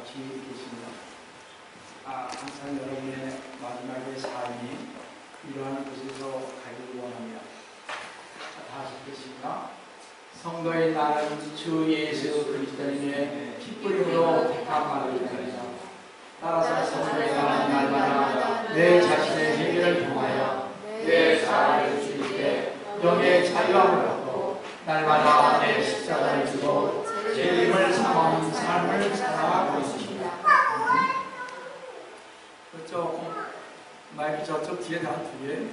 같이 계십니다. 항상 여러분의 마지막의 삶이 이러한 곳에서 가기를 원합니다. 다 하시겠습니까? 성도의 나는 주 예수 그리스도님의 핏부림으로 택한 마음입니다. 따라서 성도의 나는 날마다 내 자신의 회개를 통하여 내 자아를 죽일 때 영의 자유함을 얻고 날마다 내 십자가를 지고 죄임을 사모하는 삶을 살아가고 있습니다. 그쪽 마이크 저쪽 뒤에 다 뒤에.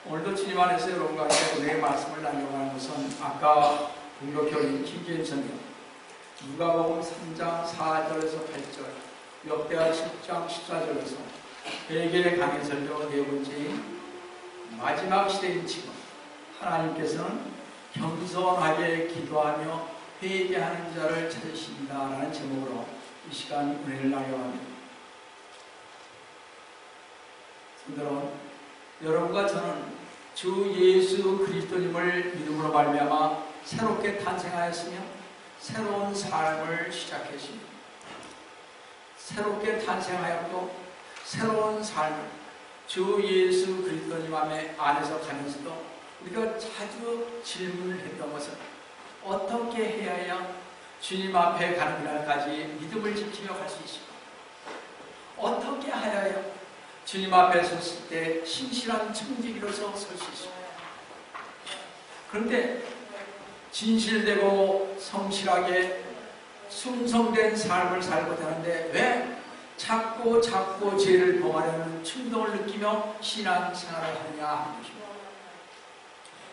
오늘도 주님 안에서 여러분과 함께 은혜의 말씀을 나누어가는 것은 아까 공격형인 김기현 선생 누가복음 3장 4절에서 8절, 역대하 10장 14절에서 회개의 강해설교 네 번째인 마지막 시대인 지금 하나님께서는 겸손하게 기도하며 회개하는 자를 찾으신다라는 제목으로 이 시간 은혜를 나누어갑니다. 성도는 여러분과 저는 주 예수 그리스도님을 믿음으로 말미암아 새롭게 탄생하였으며 새로운 삶을 시작했습니다. 새롭게 탄생하였고 새로운 삶을 주 예수 그리스도님 안에서 가면서도 우리가 자주 질문을 했던 것은 어떻게 해야 주님 앞에 가는 날까지 믿음을 지키며 갈 수 있을까? 어떻게 하여야 주님 앞에 섰을 때 신실한 청지기로서 설 수 있을까? 그런데 진실되고 성실하게 충성된 삶을 살고자 하는데 왜 자꾸 죄를 범하려는 충동을 느끼며 신앙생활을 하느냐 하는 것입니다.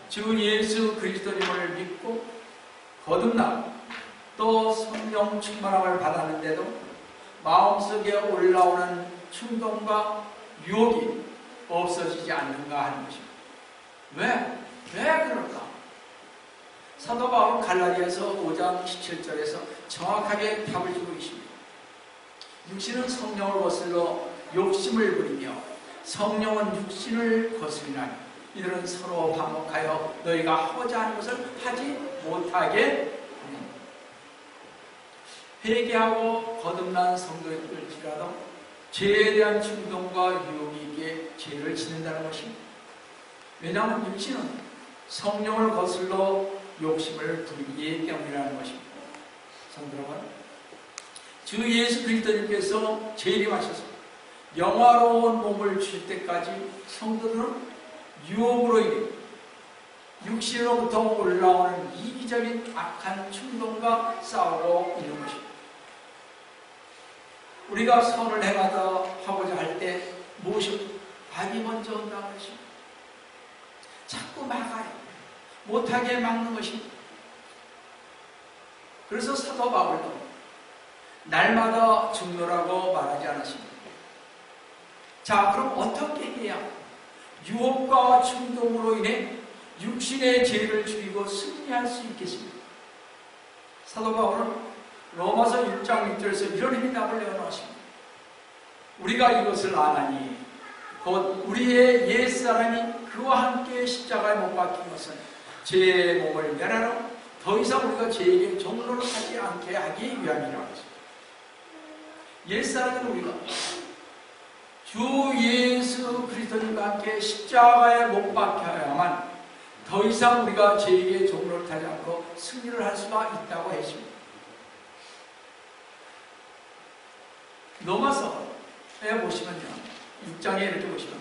주 예수 그리스도님을 믿고 거듭나 또 성령 충만함을 받았는데도 마음속에 올라오는 충동과 유혹이 없어지지 않는가 하는 것입니다. 왜 그럴까? 사도 바울은 갈라디아서 5장 17절에서 정확하게 답을 주고 있습니다. 육신은 성령을 거슬러 욕심을 부리며 성령은 육신을 거슬리나니 이들은 서로 반목하여 너희가 하고자 하는 것을 하지 못하게 합니다. 회개하고 거듭난 성도일지라도 죄에 대한 충동과 유혹에게 죄를 짓는다는 것입니다. 왜냐하면 육신은 성령을 거슬러 욕심을 부리기 때문이라는 것입니다. 성도 여러분, 주 예수 그리스도님께서 재림하셔서 영화로운 몸을 주실 때까지 성도들은 유혹으로 인해 육신으로부터 올라오는 이기적인 악한 충동과 싸우고 있는 것입니다. 우리가 선을 하고자 할 때 무엇이 악이 먼저 온다는 것입니다. 자꾸 막아요. 못하게 막는 것입니다. 그래서 사도 바울도 날마다 죽노라고 말하지 않았습니다. 자, 그럼 어떻게 해야 유혹과 충동으로 인해 육신의 죄를 죽이고 승리할 수 있겠습니까? 사도 바울은 로마서 6장 6절에서 이런 해답을 내어놓았습니다. 우리가 이것을 아나니 곧 우리의 옛사람이 그와 함께 십자가에 못 박힌 것은 죄의 몸을 멸하러 더 이상 우리가 죄에게 종노릇하지 않게 하기 위함이라고 했습니다. 옛사람은 우리가 주 예수 그리스도님과 함께 십자가에 못 박혀야만 더 이상 우리가 죄에게 종노릇하지 않고 승리를 할 수가 있다고 했습니다. 로마서에 보시면요, 6장에 이렇게 보시면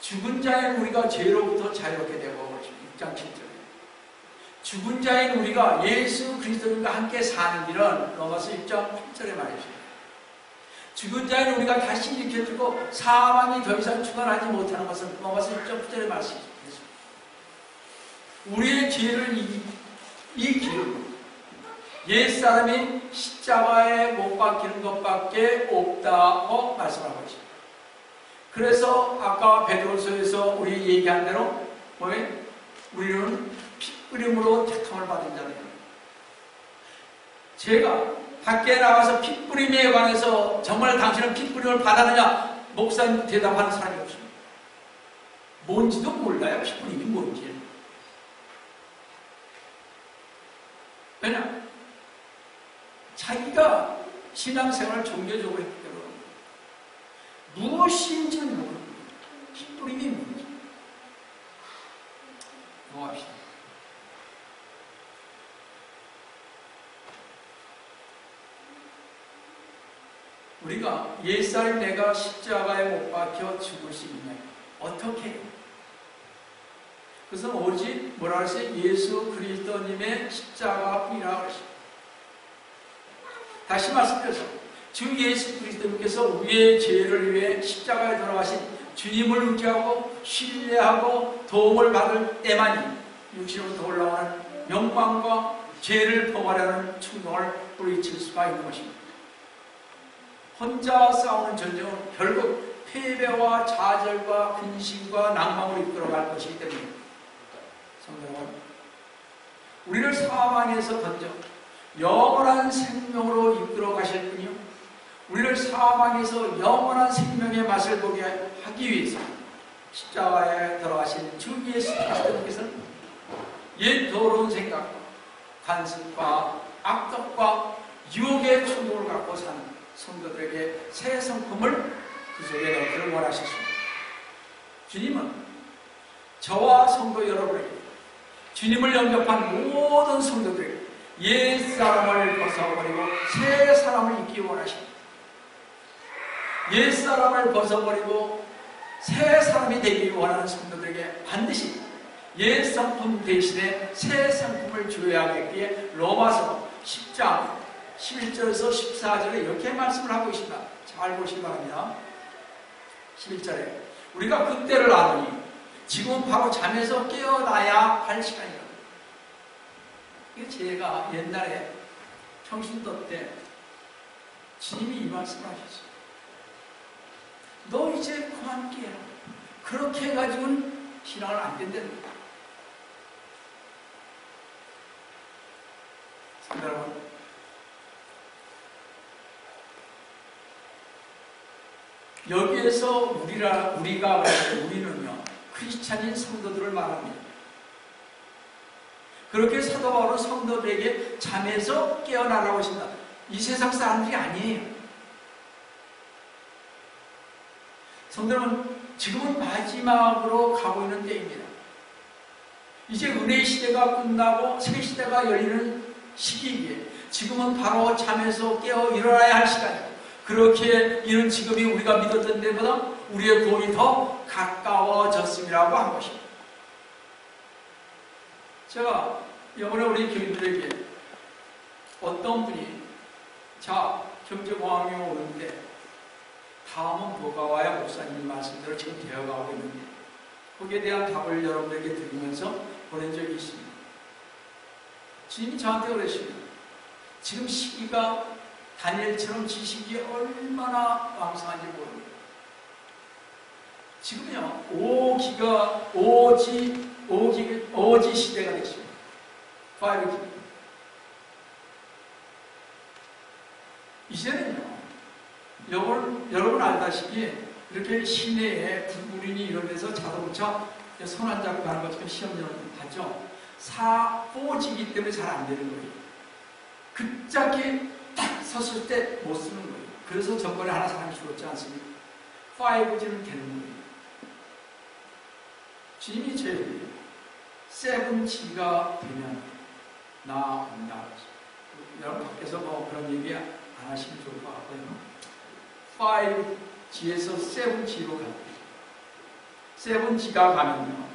죽은 자인 우리가 죄로부터 자유롭게 되고 6장 7절에 죽은 자인 우리가 예수 그리스도님과 함께 사는 일은 로마서 6장 8절에 말해주십니다. 죽은 자인 우리가 다시 일으켜지고 사망이 더 이상 주관하지 못하는 것은 로마서 6장 9절에 말씀했습니다. 우리의 죄를 이기는 옛사람이 십자가에 못 박히는 것밖에 없다고 말씀하고 있습니다. 그래서 아까 베드로서에서 우리 얘기한 대로 우리는 핏부림으로 택함을 받은 자들입니다. 제가 밖에 나가서 핏부림에 관해서 정말 당신은 핏부림을 받았느냐? 목사님 대답하는 사람이 없습니다. 뭔지도 몰라요. 핏부림이 뭔지. 왜냐? 자기가 신앙생활을 종교적으로 했기 때문에 무엇인지는 모르는 거예요. 핏부림이 뭔지. 넘어갑시다. 우리가 옛사람 내가 십자가에 못 박혀 죽을 수 있냐? 어떻게 해요? 그것은 오직 뭐라 하세요? 예수 그리스도님의 십자가뿐이라고 하십니다. 다시 말씀드려서 주 예수 그리스도님께서 우리의 죄를 위해 십자가에 돌아가신 주님을 의지하고 신뢰하고 도움을 받을 때만이 육신으로부터 올라오는 영광과 죄를 포괄하는 충동을 뿌리칠 수가 있는 것입니다. 혼자 싸우는 전쟁은 결국 패배와 좌절과 근심과 낭망으로 이끌어갈 것이기 때문에 성도는 우리를 사망에서 건져 영원한 생명으로 이끌어 가실 분이요, 우리를 사망에서 영원한 생명의 맛을 보게 하기 위해서 십자가에 돌아가신 주 예수 그리스도께서는 옛 더러운 생각과 간섭과 악덕과 유혹의 충동을 갖고 사는 성도들에게 새 성품을 그 속에 넣기를 원하셨습니다. 주님은 저와 성도 여러분에게, 주님을 영접한 모든 성도들에게 옛사람을 벗어버리고 새 사람을 입기 원하십니다. 옛사람을 벗어버리고 새 사람이 되기 원하는 성도들에게 반드시 옛 성품 대신에 새 성품을 주어야겠기에 로마서 10장 11절에서 14절에 이렇게 말씀을 하고 있습니다. 잘 보시기 바랍니다. 11절에 우리가 그때를 아노니 지금 바로 잠에서 깨어나야 할 시간이다. 이거 제가 옛날에 평신도 때 주님이 이 말씀을 하셨어요. 너 이제 그만 깨라. 그렇게 해가지고는 신앙을 안 된답니다. 여러분, 여기에서 우리는요, 크리스찬인 성도들을 말합니다. 그렇게 사도 바울은 성도들에게 잠에서 깨어나라고 하신다. 이 세상 사람들이 아니에요. 성도는 지금은 마지막으로 가고 있는 때입니다. 이제 은혜의 시대가 끝나고 새 시대가 열리는 시기이기에 지금은 바로 잠에서 깨어 일어나야 할 시간이에요. 그렇게 이런 지금이 우리가 믿었던 때보다 우리의 구원이 더 가까워졌음이라고 한 것입니다. 제가 이번에 우리 교인들에게 어떤 분이 자, 경제공황이 오는데 다음은 뭐가 와야 목사님 말씀대로 지금 되어가고 있는데 거기에 대한 답을 여러분에게 드리면서 보낸 적이 있습니다. 주님이 저한테 그러십니다. 지금 시기가 다니엘처럼 지식이 얼마나 왕성한지 모릅니다. 지금요, 5G 시대가 됐습니다. 5G. 이제는요, 여러분 알다시피 이렇게 시내에 불구린이 이런 데서 자동차 손 안 잡고 가는 것처럼 시험용 하죠. 4G이기 때문에 잘 안 되는 거예요. 급작이 딱 섰을 때 못 쓰는 거예요. 그래서 저번에 하나 사람이 죽었지 않습니까? 5G는 되는 거예요. 주님이 제일 7G가 되면 나 온다. 여러분 밖에서 뭐 그런 얘기 안 하시면 좋을 것 같고요. 5G에서 7G로 갑니다. 7G가 가면요,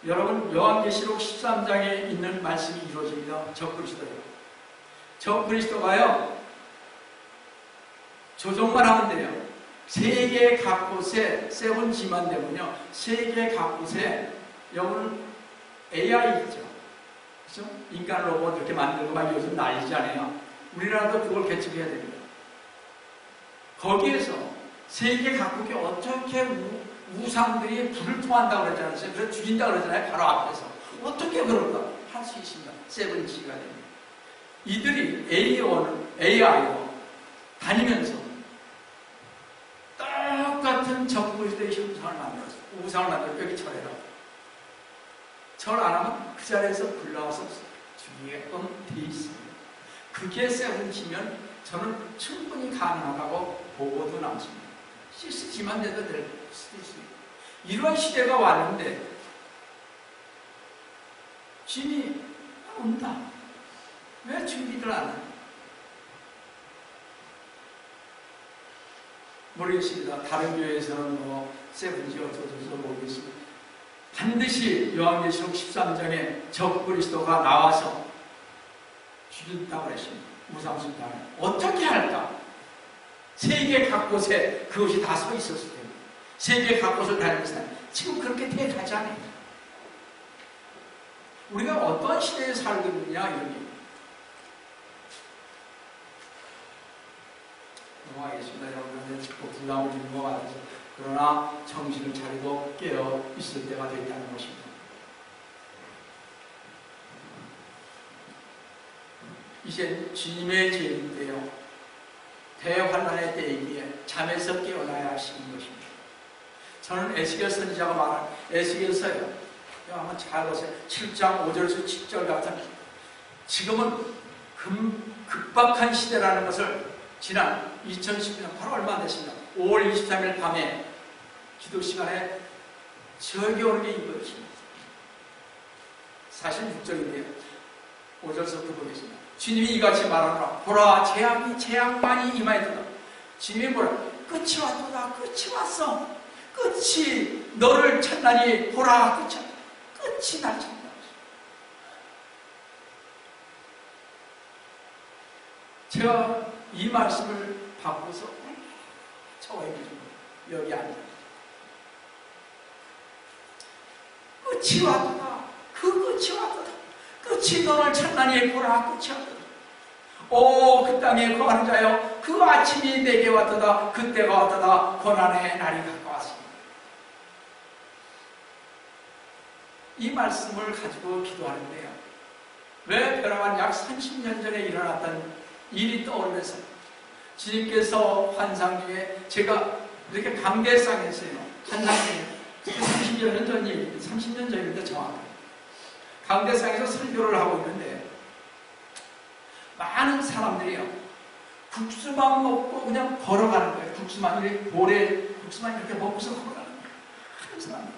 여러분 요한계시록 13장에 있는 말씀이 이루어집니다. 적그리스도예요. 적그리스도가요, 조종만 하면 돼요. 세계 각곳에 7G만 되면요, 세계 각곳에 여러분 AI 있죠. 그렇죠? 인간 로봇 이렇게 만들고 막 요즘 난리잖아요. 우리나라도 그걸 개척해야 됩니다. 거기에서 세계 각국에 어떻게 우상들이 불을 통한다고 그러잖아요. 그래서 죽인다고 그러잖아요. 바로 앞에서. 어떻게 그럴까? 할 수 있습니다. 7G가 됩니다. 이들이 AI로 다니면서 똑같은 적그리스도의 형상을 만들었어요. 우상을 만들어 여기 절해라. 절 안 하면 그 자리에서 불 나와서 죽이게끔 돼 있습니다. 그게 세븐이면 저는 충분히 가능하다고 보고도 남습니다. 시스지만 돼도 될 수도 있습니다. 이런 시대가 왔는데 주님이 온다. 왜 준비를 안 해요? 모르겠습니다. 다른 교회에서는 뭐 세븐지 어쩌고저쩌고 모르겠습니다. 반드시 요한계시록 13장에 적그리스도가 나와서 죽인다고 했습니다. 무상순단을 어떻게 할까? 세계 각곳에 그것이 다 서 있었을 텐데 세계 각곳을 다니는 사람 지금 그렇게 돼가지 않습니다. 우리가 어떤 시대에 살고 있느냐 여기 넘어가겠습니다. 여러분들 부담을 주는 것 같아서 그러나 정신을 차리고 깨어 있을 때가 됐다는 것입니다. 이제 주님의 제일인데요. 대환란의 때이기에 잠에서 깨어나야 하시는 것입니다. 저는 에스겔 선지자가 말한 에스겔서요. 한번 잘 보세요. 7장 5절에서 7절 같은 지금은 급박한 시대라는 것을 지난 2019년 바로 얼마 안 됐습니다. 5월 23일 밤에 기도 시간에 저기 오는 게 이것입니다. 46절인데요. 5절부터 보겠습니다. 주님이 이같이 말하노라. 보라 재앙만이 임하였도다. 주님이 뭐라? 끝이 왔도다. 끝이 왔어. 끝이 너를 찾나니 보라. 끝이 날 찾는다. 제가 이 말씀을 받고서 저에게 여기 앉아 끝이 왔도다. 그 끝이 왔도다. 끝이 너를 찾나니 보라. 끝이 왔도다. 오, 그 땅에 거하는 자여, 그 아침이 내게 왔도다. 그때가 왔도다. 고난의 날이 가까웠습니다. 이 말씀을 가지고 기도하는데요. 왜 벼랑한 약 30년 전에 일어났던 일이 떠올려서 주님께서 환상 중에 제가 이렇게 강대상에서요. 환상 중에 30년 전 얘기인데 30년 전인데 정확하게 강대상에서 설교를 하고 있는데 많은 사람들이요. 국수만 먹고 그냥 걸어가는 거예요. 국수만 이렇게 볼에 국수만 이렇게 먹고서 걸어가는 거예요. 한 사람.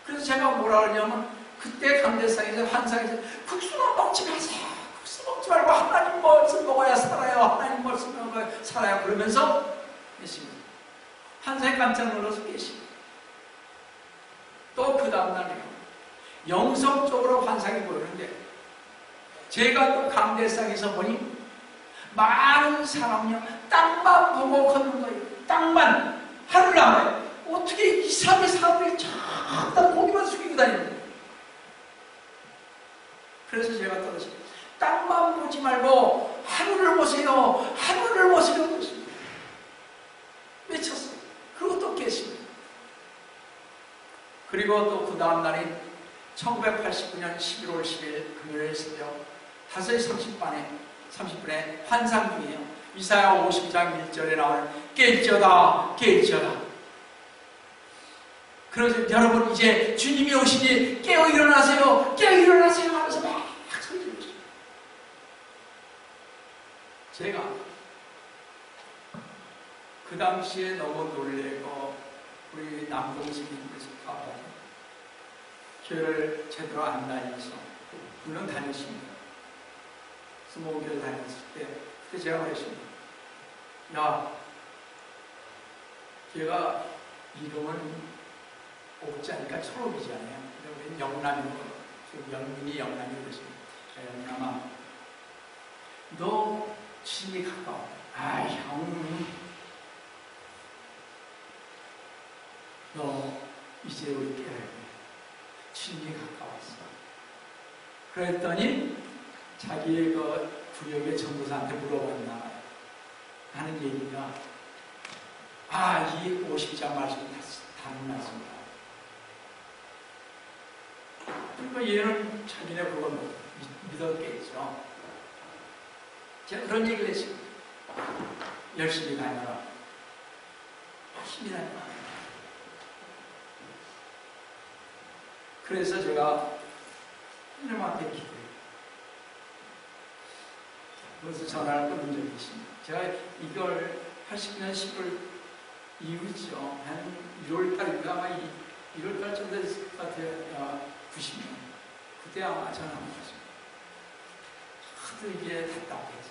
그래서 제가 뭐라 그러냐면 그때 강대상에서 환상에서 국수만 먹지 마세요. 국수 먹지 말고 하나님 말씀 먹어야 살아요. 하나님 말씀 먹어야 살아요. 그러면서 계십니다. 환상에 깜짝 놀라서 계십니다. 또 그 다음날에요. 영성적으로 환상이 보이는데 제가 또 강대상에서 보니 많은 사람이요. 땅만 보고 걷는 거예요. 땅만 하늘 아래 어떻게 이 사람의 사람들이 쫙다 고기만 숙이고 다니는 거예요. 그래서 제가 떨어져 땅만 보지 말고 하늘을 보세요. 하늘을 보세요. 외쳤어요. 그것도 깨십니다. 그리고 또 그 다음 날인 1989년 11월 10일 금요일 새벽 5시 30분에 환상 중이에요. 이사야 52장 1절에 나오는 깰지어다 깰지어다. 그래서 여러분 이제 주님이 오시니 깨어 일어나세요. 깨어 일어나세요 하면서 막 소리 지르죠. 제가 그 당시에 너무 놀래고 우리 남동생님께서 가봐요. 교회를 제대로 안 다녀서 물론 다녔습니다. 스모교를 다녔을 때 그때 제가 말했습니다. 야, 걔가 이름은 옥자니까 초록이잖아요. 우리는 영남이고 영민이 영남이 그랬습니다. 영남아, 너 친이 가까워. 아, 형, 너 이제 우리 깨야 친이 가까웠어. 그랬더니 자기의 그 구역의 전도사한테 물어봤나 하는 얘기가 이 50장 말씀이 다른 말씀이다. 그러니까 얘는 자기네 그걸 믿었겠죠. 제가 그런 얘기를 했습니다. 열심히 다녀라. 열심히 다녀라. 그래서 제가 하나님한테 기도해요. 그래서 전화를 끊은 적이 있습니다. 제가 이걸 89년 10월 이후죠. 한 1월달인가 아마 1월달 정도 됐을 것 같아요. 90년. 그때 아마 전화를 했습니다. 하도 이게 답답해서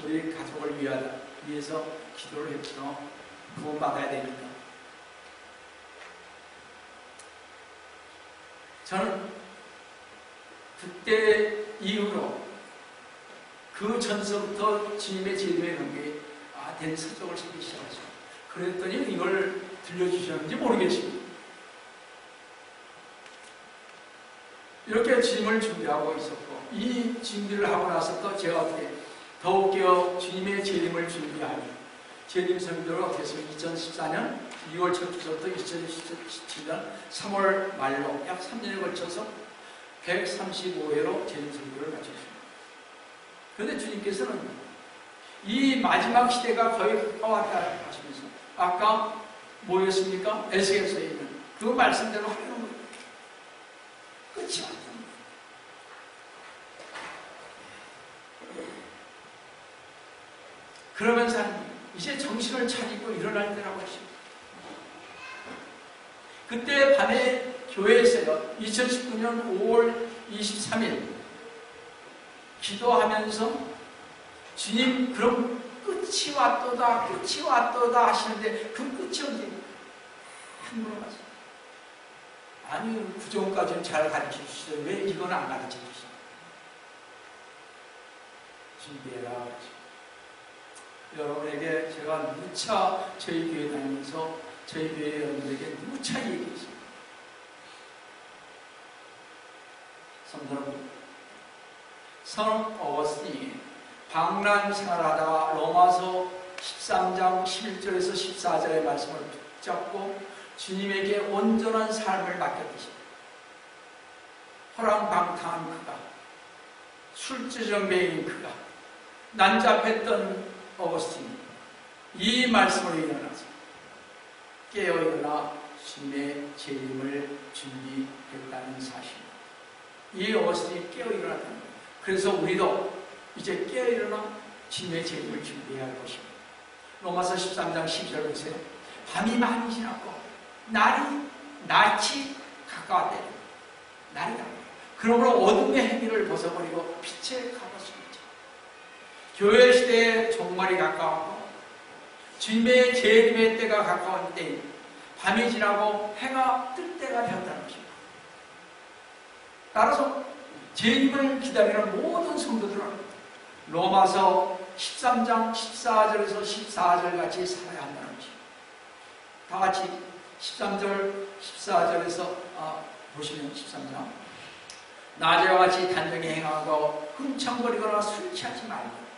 우리 가족을 위해서 기도를 했죠. 구원받아야 되니까. 저는 그때 이후로 그 전서부터 주님의 재림에 관계에 된 서적을 찾기 시작하죠. 그랬더니 이걸 들려주셨는지 모르겠습니다. 이렇게 주님을 준비하고 있었고, 이 준비를 하고 나서 또 제가 어떻게 더욱더 주님의 재림을 준비하며 재림 설교를 어떻게 해서 2014년 2월 첫 주부터 2017년 3월 말로 약 3년에 걸쳐서 135회로 재림 설교를 마쳤습니다. 그런데 주님께서는 이 마지막 시대가 거의 가까웠다 하시면서 아까 뭐였습니까? 에스겔서에 있는 그 말씀대로 하려는 거예요. 끝이 왔다. 그러면서 이제 정신을 차리고 일어날 때라고 하십니다. 그때 밤에 교회에서요, 2019년 5월 23일 기도하면서 주님 그럼 끝이 왔도다 끝이 왔도다 하시는데 그 끝이 언제? 한 물어봤어요. 아니 구정까지는 잘 가르쳐 주시죠. 왜 이건 안 가르쳐 주시죠? 준비해라 그러죠. 여러분에게 제가 누차 저희 교회 다니면서 저희 교회 여러분에게 누차 얘기했습니다. 성도 여러분, 성 어거스틴이 방랑 생활하다가 로마서 13장 11절에서 14절의 말씀을 붙잡고 주님에게 온전한 삶을 맡겼듯이 호랑방탕한 그가, 술주정뱅이인 그가, 난잡했던 어거스틴이 이 말씀으로 일어나서 깨어일어나 주님의 재림을 준비했다는 사실입니다. 이 어거스틴이 깨어일어났다는 거예요. 그래서 우리도 이제 깨어일어나 주님의 재림을 준비해야 할 것입니다. 로마서 13장 12절 보세요. 밤이 많이 지났고 낯이 가까웠다. 날이 가까워. 그러므로 어둠의 행위를 벗어버리고 빛에 가봤습니다. 교회 시대의 종말이 가까웠고 주님의 재림의 때가 가까운 때에 밤이 지나고 해가 뜰 때가 되었다는 것입니다. 따라서 재림을 기다리는 모든 성도들은 로마서 13장 14절에서 14절 같이 살아야 한다는 것입니다. 다 같이 13절 14절에서 보시면 13장 낮에와 같이 단정히 행하고 흥청거리거나 술 취하지 말고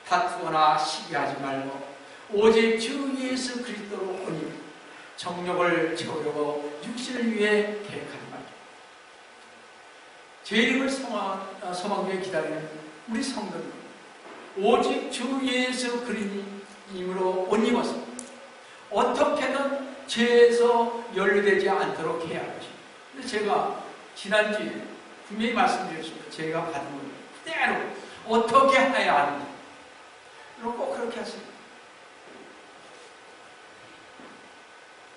다투거나 시기하지 말고 오직 주 예수 그리스도로 오니 정욕을 채우려고 육신을 위해 계획하지 말고 재림을 소망에 기다리는 우리 성도들 오직 주 예수 그리스도로 옷 입어서 어떻게든 죄에서 연루되지 않도록 해야 하죠. 근데 제가 지난주에 분명히 말씀드렸습니다. 제가 받은 걸 그대로 어떻게 해야 하는지 꼭 그렇게 하세요.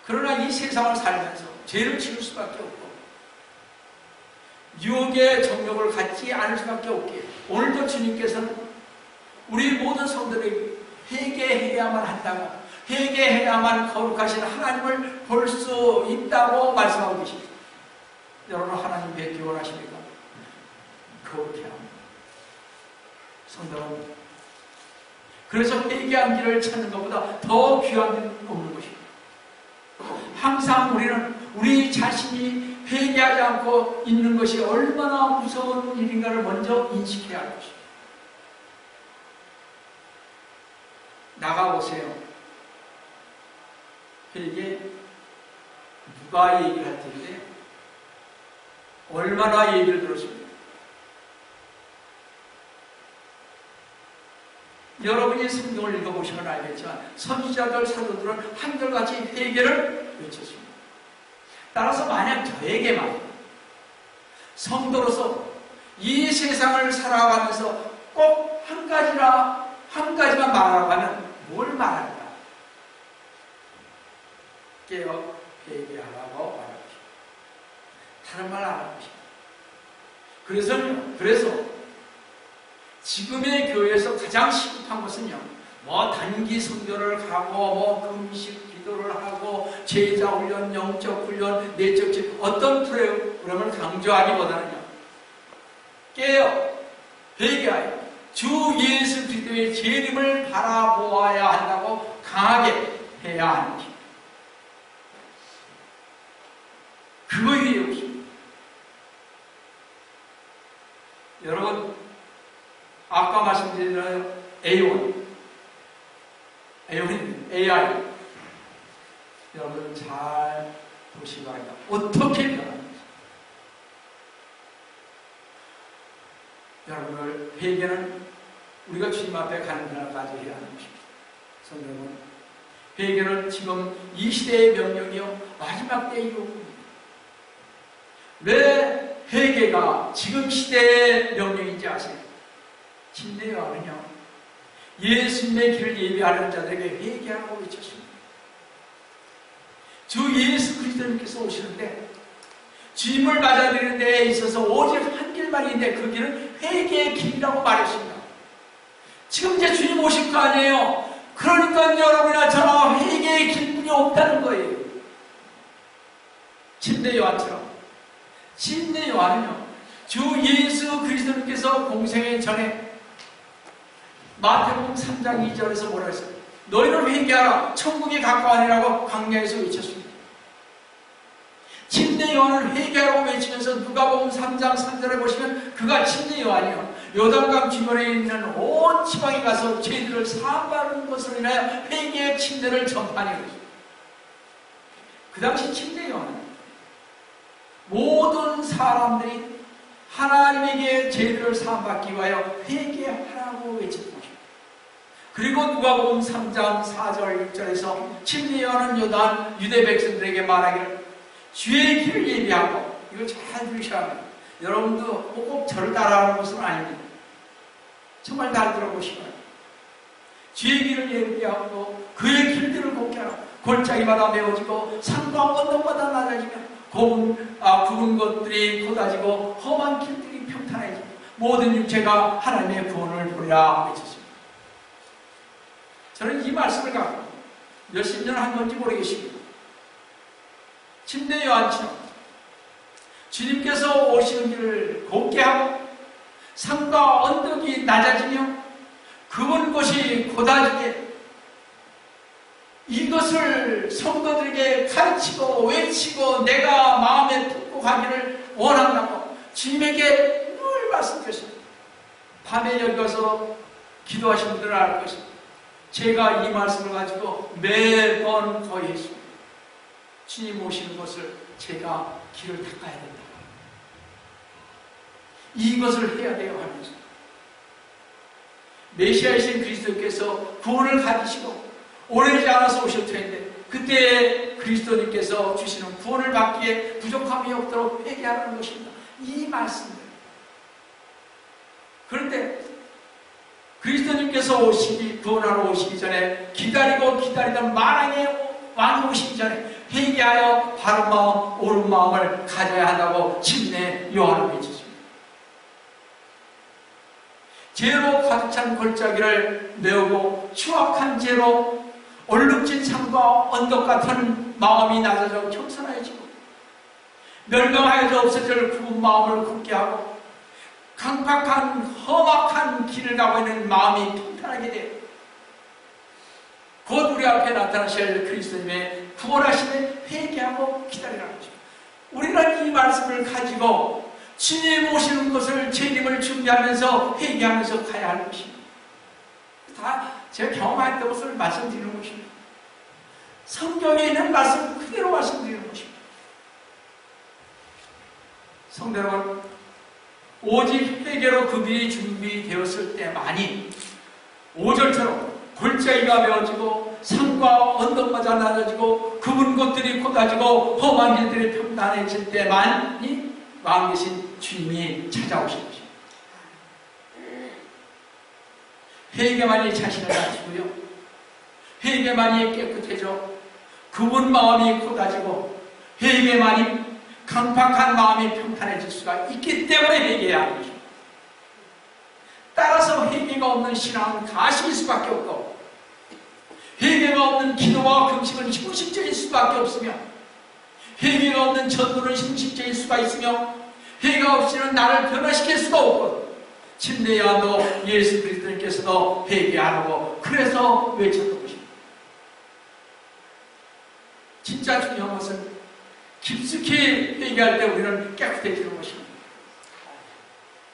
그러나 이 세상을 살면서 죄를 지을 수밖에 없고 유혹의 정욕을 갖지 않을 수밖에 없기에 오늘도 주님께서는 우리 모든 성도들이 회개해야만 한다고 회개해야만 거룩하신 하나님을 볼 수 있다고 말씀하고 계십니다. 여러분 하나님 뵙기 원하십니까? 거룩해야 합니다. 성도 여러분, 그래서 회개한 길을 찾는 것보다 더 귀한 길은 없는 것입니다. 항상 우리는 우리 자신이 회개하지 않고 있는 것이 얼마나 무서운 일인가를 먼저 인식해야 할 것입니다. 나가보세요. 회개 누가 얘기를 할 텐데 얼마나 얘기를 들었습니까? 여러분이 성경을 읽어보시면 알겠지만 선지자들, 사도들은 한결같이 회개를 외쳤습니다. 따라서 만약 저에게만 성도로서 이 세상을 살아가면서 꼭 한 가지만 말하라고 하면 뭘 말할까? 깨어 회개하라고 말합니다. 다른 말 안 합니다. 그래서 지금의 교회에서 가장 시급한 것은요, 뭐 단기 선교를 가고, 뭐 금식 기도를 하고, 제자 훈련, 영적 훈련, 내적 어떤 프로그램을 강조하기보다는요, 깨어 회개하여 주 예수 그리스도의 재림을 바라보아야 한다고 강하게 해야 합니다. 그거에 없습니다. 여러분, 아까 말씀드린 AI 여러분 잘 보시기 바랍니다. 어떻게 변합니까? 여러분들 회개는 우리가 주님 앞에 가는 날까지 해야 하는 것입니다. 성경은 회개는 지금 이 시대의 명령이요 마지막 때의 요구입니다. 왜 회개가 지금 시대의 명령인지 아세요? 침례 요한은요 예수님의 길을 예비하는 자들에게 회개하라고 외쳤습니다. 주 예수 그리스도님께서 오시는데 주님을 맞아들이는 데에 있어서 오직 한 길만 있는데 그 길은 회개의 길이라고 말했습니다. 지금 이제 주님 오실 거 아니에요. 그러니까 여러분이나 저나 회개의 길뿐이 없다는 거예요. 침례 요한처럼. 침례 요한은요 주 예수 그리스도님께서 공생의 전에 마태복음 3장 2절에서 뭐라 했어요? 너희는 회개하라 천국이 가까우니라고 강야에서 외쳤습니다. 침례 요한을 회개하라고 외치면서 누가복음 3장 3절에 보시면 그가 침례 요한이요 요단강 주변에 있는 온 지방에 가서 죄들을 사함받는 것으로 인하여 회개의 침례를 전파하는 것입니다. 그 당시 침례 요한은 모든 사람들이 하나님에게 죄들을 사함받기 위하여 회개하라고 외쳤던 것입니다. 그리고 누가복음 3장 4절 6절에서 침례 요한은 요단 유대 백성들에게 말하기를 주의 길을 예비하고, 이거 잘 들으셔야 합니다. 여러분도 꼭 저를 따라하는 것은 아닙니다. 정말 잘 들어보시기 바랍니다. 주의 길을 예비하고 그의 길들을 곱게 하라. 골짜기마다 메워지고 산과 언덕마다 낮아지며 굵은 것들이 곧아지고 험한 길들이 평탄해지고 모든 육체가 하나님의 구원을 보리라 외쳤습니다. 저는 이 말씀을 갖고 몇십 년 한 건지 모르겠습니다. 침례 요한처럼 주님께서 오시는 길을 곱게 하고 산과 언덕이 낮아지며 그분 곳이 곧아지게 이것을 성도들에게 가르치고 외치고 내가 마음에 품고 가기를 원한다고 주님에게 늘 말씀드렸습니다. 밤에 여기 와서 기도하신 분들은 알 것입니다. 제가 이 말씀을 가지고 매번 거의 했습니다. 주님 오시는 것을 제가 길을 닦아야 된다. 이것을 해야 돼요 하면서 메시아이신 그리스도께서 구원을 가지시고 오래지 않아서 오실 텐데 그때 그리스도님께서 주시는 구원을 받기에 부족함이 없도록 회개하라는 것입니다. 이 말씀을. 그런데 그리스도님께서 구원하러 오시기 전에 기다리던 만왕의 왕이 오시기 전에 회개하여 바른 마음, 옳은 마음을 가져야 한다고 침례 요한을 외쳤습니다. 죄로 가득 찬 골짜기를 메우고 추악한 죄로 얼룩진 산과 언덕 같은 마음이 낮아져 겸손해지고 멸망하여져 없어질 굽은 마음을 굳게 하고 강팍한 험악한 길을 가고 있는 마음이 평탄하게 돼요. 곧 우리 앞에 나타나실 그리스도님의 구원하심에 회개하고 기다리라는 거죠. 우리는 이 말씀을 가지고 주님 오시는 것을 재림을 준비하면서 회개하면서 가야 하는 것입니다. 다 제가 경험했던 것을 말씀드리는 것입니다. 성경에 있는 말씀 그대로 말씀드리는 것입니다. 성도 여러분, 오직 회개로 그 길이 준비되었을 때만이 5절처럼 골짜기가 메워지고 산과 언덕마다 낮아지고 굽은 곳들이 곧아지고 험한 길들이 평탄해질 때만이 왕 대신 주님이 찾아오신 것입니다. 회개만이 자신을 낮추고요. 회개만이 깨끗해져 그분 마음이 고다지고 회개만이 강팍한 마음이 평탄해질 수가 있기 때문에 회개해야 하는 것입니다. 따라서 회개가 없는 신앙은 가식일 수밖에 없고 회개가 없는 기도와 금식은 형식적일 수밖에 없으며 회개가 없는 전도는 형식적일 수가 있으며 회개가 없이는 나를 변화시킬 수가 없거든. 침례야 너 예수 그리스도님께서도 회개하라고 그래서 외쳤던 것입니다. 진짜 중요한 것은 깊숙이 회개할 때 우리는 깨끗해지는 것입니다.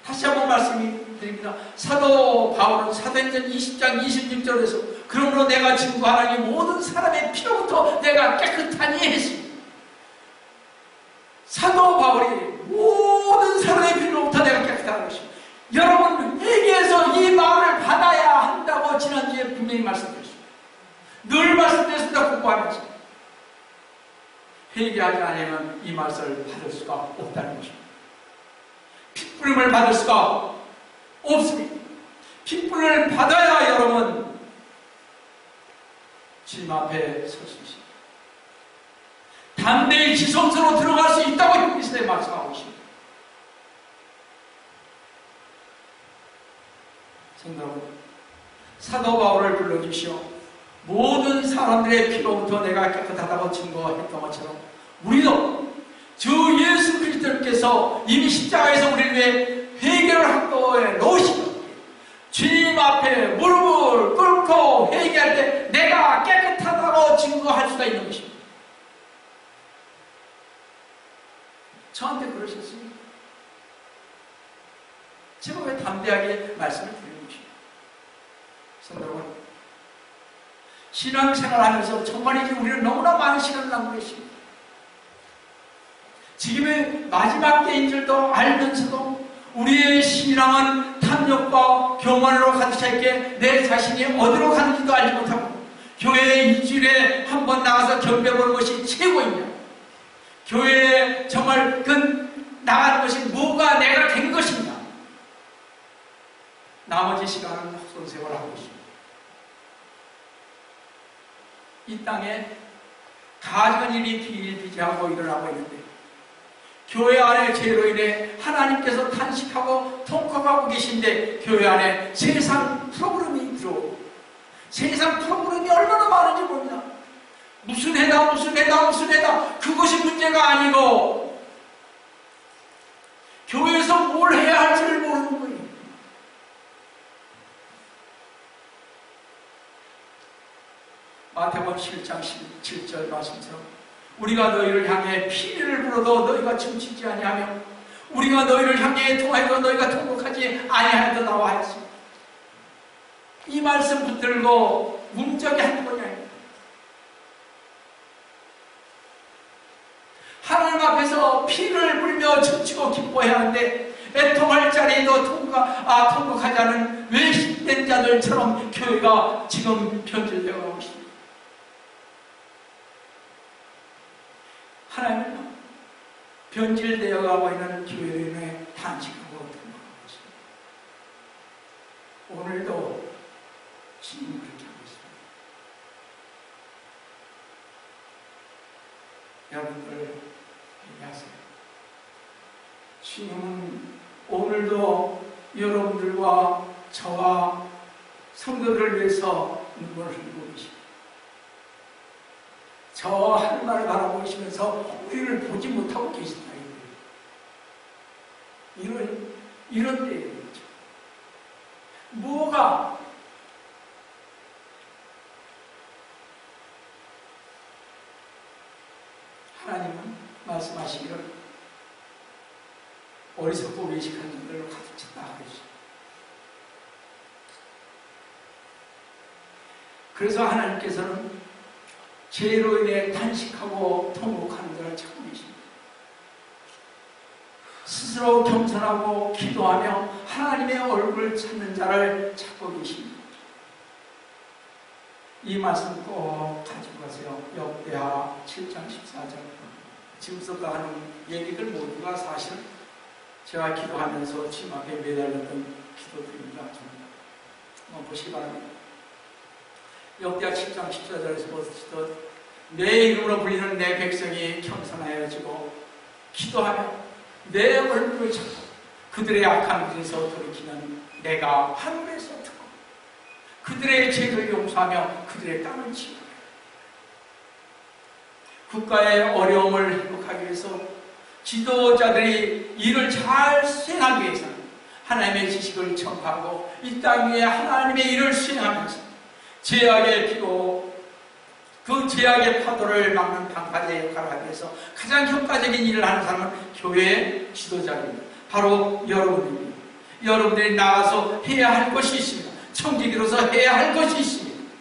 다시 한번 말씀드립니다. 사도 바울은 사도행전 20장 26절에서 그러므로 내가 증거하나니 모든 사람의 피로부터 내가 깨끗하니 했습니다. 사도 바울이 모든 사람의 피로부터 내가 깨끗하는 것입니다. 여러분 회개해서 이 마음을 받아야 한다고 지난주에 분명히 말씀드렸습니다. 늘 말씀드렸습니다. 공부하면서 회개하지 않으면 이 말씀을 받을 수가 없다는 것입니다. 핏부림을 받을 수가 없습니다. 핏부림을 받아야 여러분 주님 앞에 설 수 있습니다. 담대히 지성소로 들어갈 수 있다고 그리스도에 말씀하고 있습니다. 성도 여러분, 사도 바울을 불러주시오. 모든 사람들의 피로부터 내가 깨끗하다고 증거했던 것처럼 우리도 주 예수 그리스도께서 이미 십자가에서 우리를 위해 회개를 한 거에 놓으시고 주님 앞에 무릎을 꿇고 회개할 때 내가 깨끗하다고 증거할 수가 있는 것입니다. 저한테 그러셨습니다. 제가 왜 담대하게 말씀을 드리는 것입니다. 성도 여러분, 신앙생활 하면서 정말이지 우리는 너무나 많은 시간을 낭비했습니다. 지금의 마지막 때인 줄도 알면서도 우리의 신앙은 탐욕과 교만으로 가득 차 있게 내 자신이 어디로 가는지도 알지 못하고 교회에 일주일에 한 번 나가서 경배 보는 것이 최고입니다. 교회에 정말 나가는 것이 뭐가 내가 된 것입니다. 나머지 시간은 헛손생활을 하고 있습니다. 이 땅에 가진 일이 비일비재하고 일어나고 있는데 교회 안에 죄로 인해 하나님께서 탄식하고 통곡하고 계신데 교회 안에 세상 프로그램이 들어오고 세상 프로그램이 얼마나 많은지 모릅니다. 무슨 해다 그것이 문제가 아니고 교회에서 뭘 해야 할지를 모르는 거예요. 마태복음 7장 17절 말씀처럼 우리가 너희를 향해 피를 불어도 너희가 춤추지 아니하며 우리가 너희를 향해 통하여도 너희가 통곡하지 아니하여도 나와 하였습니다. 이 말씀 붙들고 문적이 한두 번이 아닙니다. 하나님 앞에서 피를 불며 춤추고 기뻐해야 하는데 애통할 자리에도 통곡하지 않은 외식된 자들처럼 교회가 지금 변질되어 가고 있습니다. 하나님은 변질되어 가고 있는 교회에 탄식하고 통곡하고 있습니다. 오늘도 지금 그렇게 하고 있습니다. 여러분들 얘기하세요. 주님은 오늘도 여러분들과 저와 성도들을 위해서 눈물을 흘리고 계십니다. 저 하늘만을 바라보고 계시면서 우리를 보지 못하고 계신다. 이런 때였죠. 뭐가 하나님은 말씀하시기를 어리석고 외식한 자들로 가득 찼다 하고 있어요. 그래서 하나님께서는 죄로 인해 탄식하고 통곡하는 자를 찾고 계십니다. 스스로 겸손하고 기도하며 하나님의 얼굴을 찾는 자를 찾고 계십니다. 이 말씀 꼭 가지고 가세요. 역대하 7장 14절. 지금서도 하는 얘기들 모두가 사실 제가 기도하면서 주님 앞에 매달렸던 기도들입니다. 한번 보시기 바랍니다. 역대하 7장 14절에서 보시듯 내 이름으로 불리는 내 백성이 겸손하여지고 기도하며 내 얼굴을 찾고 그들의 악한 길에서 돌이키면 내가 하늘에서 듣고 그들의 죄를 용서하며 그들의 땅을 치유하며 국가의 어려움을 회복하기 위해서 지도자들이 일을 잘 수행하기 위해서는 하나님의 지식을 전파하고 이 땅 위에 하나님의 일을 수행하면서 죄악의 피로 그 죄악의 파도를 막는 방파제의 역할을 하기 위해서 가장 효과적인 일을 하는 사람은 교회의 지도자입니다. 바로 여러분입니다. 여러분들이 나가서 해야 할 것이 있습니다. 청지기로서 해야 할 것이 있습니다.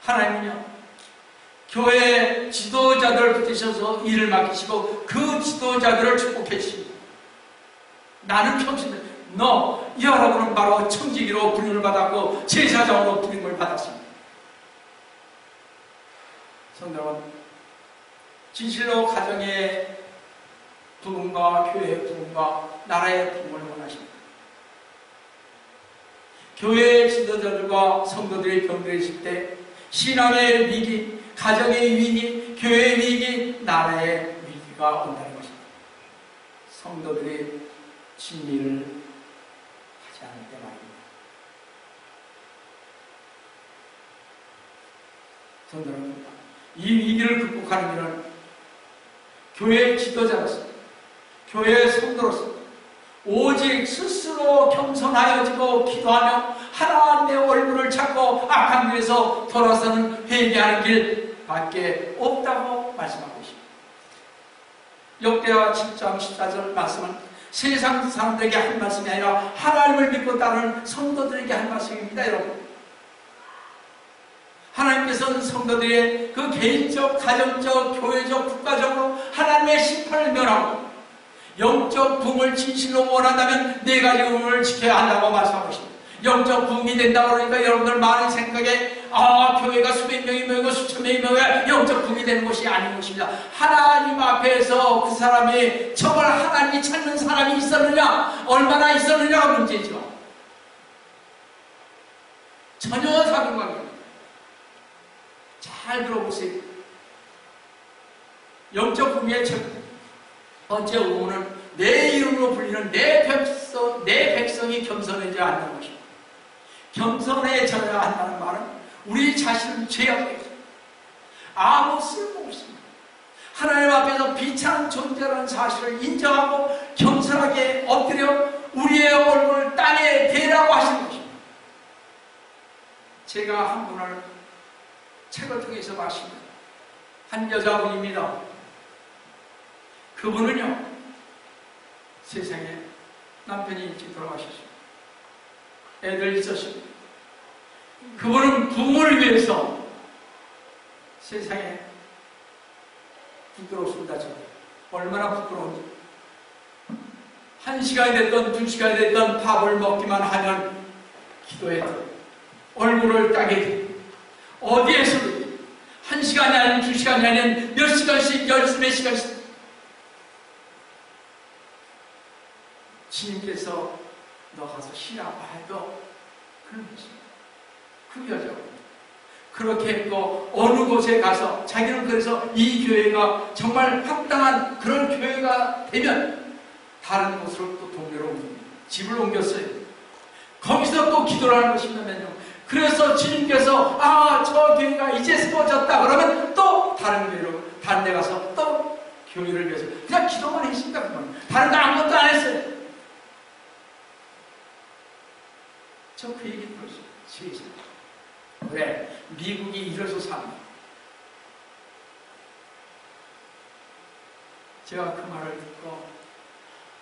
하나님은요, 교회 지도자들을 붙이셔서 일을 맡기시고 그 지도자들을 축복해 주십니다. 나는 평신도 여러분은 바로 청지기로 부름을 받았고 제사장으로 부름을 받았습니다. 성도 여러분, 진실로 가정의 부흥과 교회의 부흥과 나라의 부흥을 원하십니다. 교회의 지도자들과 성도들이 병들어 있을 때 신앙의 위기, 가정의 위기, 교회의 위기, 나라의 위기가 온다는 것입니다. 성도들이 진리를 하지 않을 때 말입니다. 성도는 이 위기를 극복하는 일은 교회의 지도자로서, 교회의 성도로서 오직 스스로 겸손하여지고 기도하며 하나님의 얼굴을 찾고 악한 길에서 돌아서는 회개하는 길밖에 없다고 말씀하고 있습니다. 역대하 7장 14절 말씀은 세상 사람들에게 한 말씀이 아니라 하나님을 믿고 따르는 성도들에게 한 말씀입니다. 여러분, 하나님께서는 성도들의 그 개인적, 가정적, 교회적, 국가적으로 하나님의 심판을 면하고 영적 부흥을 진실로 원한다면 네 가지 의무를 지켜야 한다고 말씀하고 있습니다. 영적 부흥이 된다고 그러니까 여러분들 많은 생각에 교회가 수백 명이 모이고 수천 명이 모여야 영적 부흥이 되는 것이 아닌 것입니다. 하나님 앞에서 그 사람이 정말 하나님이 찾는 사람이 있었느냐, 얼마나 있었느냐가 문제죠. 전혀 다른 관계입니다. 잘 들어보세요. 영적 부흥의 첫 번째 의무는 내 이름으로 불리는 내 백성이 겸손해져야 한다는 것입니다. 겸손해져야 한다는 말은 우리 자신을 죄악되고 아무 쓸모 없습니다. 하나님 앞에서 비참한 존재라는 사실을 인정하고 겸손하게 엎드려 우리의 얼굴을 땅에 대라고 하시는 것입니다. 제가 한 분을 책을 통해서 봤습니다. 한 여자분입니다. 그분은요, 세상에 남편이 일찍 돌아가셨습니다. 애들 있었습니다. 그분은 부흥을 위해서 세상에 부끄럽습니다. 저는 얼마나 부끄러운지. 1시간이 됐던 2시간이 됐던 밥을 먹기만 하면 기도했던 얼굴을 땅에 대고 어디에서도 1시간이 아닌 2시간이 아닌 몇 시간씩 열심히 시간씩 주님께서 너 가서 쉬라고 해도 그런 것입니다. 그 여자가 그렇게 했고 어느 곳에 가서 자기는 그래서 이 교회가 정말 합당한 그런 교회가 되면 다른 곳으로 또 동네로 옮깁니다. 집을 옮겼어요. 거기서 또 기도를 하는 것이냐면요. 그래서 주님께서 저 교회가 이제 세워졌다 그러면 또 다른 교회로 다른 데 가서 또 교회를 위해서 그냥 기도만 했습니다. 다른 거 아무것도 안 했어요. 저 그 얘기 들었어요. 세상. 왜? 미국이 이래서 삽니다. 제가 그 말을 듣고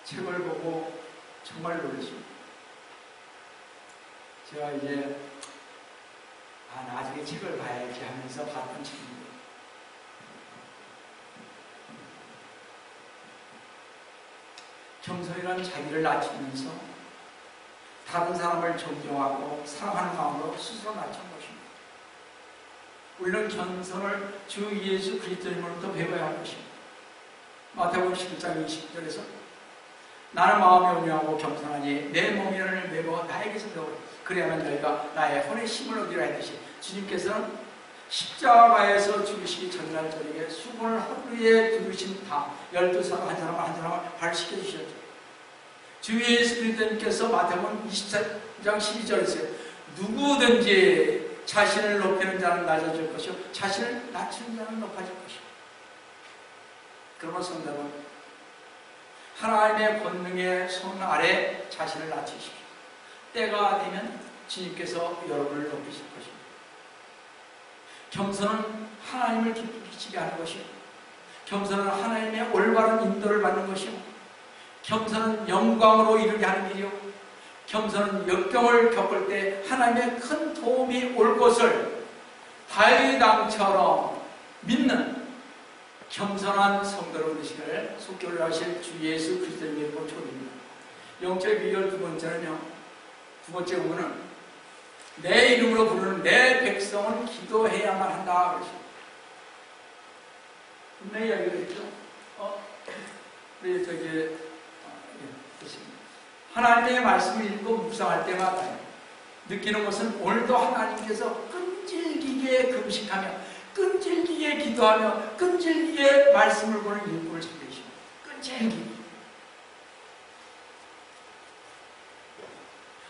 책을 보고 정말 놀랐습니다. 제가 이제 나중에 책을 봐야지 하면서 봤던 책입니다. 겸손이란 자기를 낮추면서 다른 사람을 존경하고 사랑하는 마음으로 스스로 낮춘 것입니다. 우리는 겸손을 주 예수 그리스도님으로부터 배워야 할 것입니다. 마태복음 11장 20절에서 나는 마음이 온유하고 겸손하니 내 모면을 메고 나에게서 배우라. 그래야만 너희가 나의 혼의 힘을 얻으라 했듯이 주님께서는 십자가에서 죽으시기 전날 저녁에 수건을 하루에 두르신 다 12사람 한 사람 한 사람을 발시켜 주셨죠. 주 예수 그리스도님께서 마태복음 24장 12절에서 누구든지 자신을 높이는 자는 낮아질 것이요 자신을 낮추는 자는 높아질 것이요. 그러면 성도는 하나님의 권능의 손 아래 자신을 낮추십시오. 때가 되면 주님께서 여러분을 높이실 것입니다. 겸손은 하나님을 기쁘시게 하는 것이요 겸손은 하나님의 올바른 인도를 받는 것이요 겸손은 영광으로 이르게 하는 길이요 겸손은 역경을 겪을 때 하나님의 큰 도움이 올 것을 다윗왕처럼 믿는 겸손한 성도로 되시기를 속결을 하실 주 예수 그리스도의 이름으로 축원드립니다. 영적 비결 두 번째는요. 두 번째 부분은 내 이름으로 부르는 내 백성은 기도해야만 한다 그러십니다. 분명히 이야기를 했죠. 우리 하나님의 말씀을 읽고 묵상할 때마다 느끼는 것은 오늘도 하나님께서 끈질기게 금식하며 끈질기게 기도하며 끈질기게 말씀을 보는 일꾼을 찾으시고 끈질기게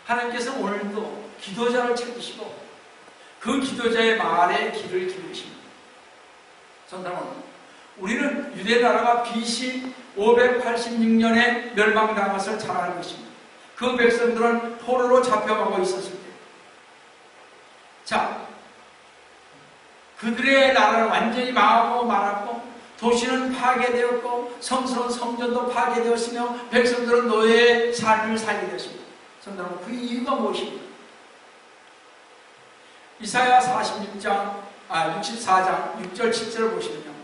하나님께서 오늘도 기도자를 찾으시고 그 기도자의 말에 귀를 기울이십니다. 성도는 우리는 유대 나라가 BC 586년에 멸망당한 것을 잘 알고 있습니다. 그 백성들은 포로로 잡혀가고 있었을 때, 자, 그들의 나라는 완전히 망하고 말았고, 도시는 파괴되었고, 성스러운 성전도 파괴되었으며, 백성들은 노예의 삶을 살게 되었습니다. 성도는 그 이유가 무엇입니까? 이사야 64장 6절 7절을 보시면요.